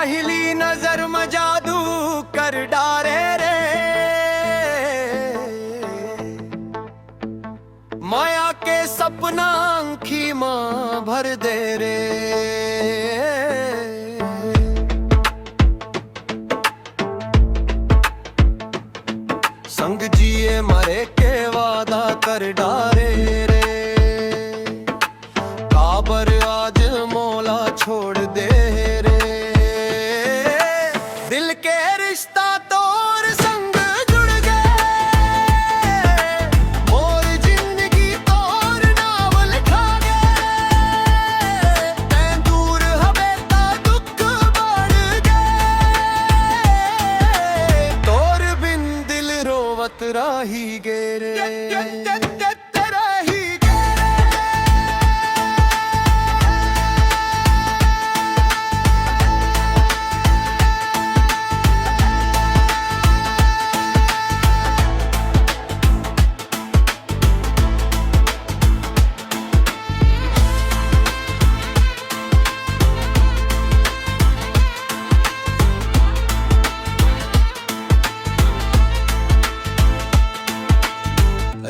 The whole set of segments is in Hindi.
पहली नजर में जादू कर डारे रे, माया के सपना आँखी मां भर दे रे। संग जिए मरे के वादा कर डारे रे, काबर आज मौला छोड़ दे रे। दिल के रिश्ता तोर संग जुड़ गए, मोर जिंदगी तोर नाम लिखा गए। तैं दूर हवे ता दुख बढ़ गए, तोर बिन दिल रोवत राही गेरे।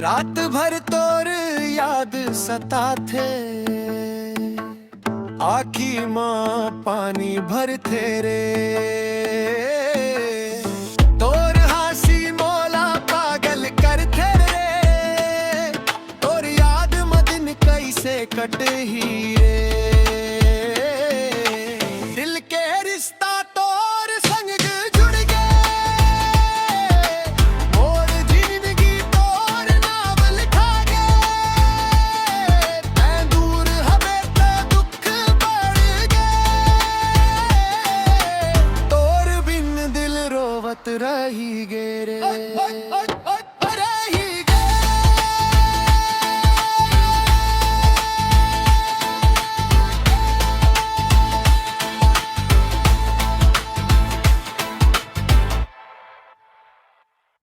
रात भर तोर याद सता थे, आँखी मां पानी भर थे रे। तोर हासी मौला पागल कर थे रे, तोर याद मदिन कैसे कट ही रे। दिल के रिश्ता तोर संग जुड़ गए, मोर जिंदगी तोर नाम लिखा गए। तैं दूर हवे ता दुख बढ़ गए, तोर बिन दिल रोवत रही गेरे।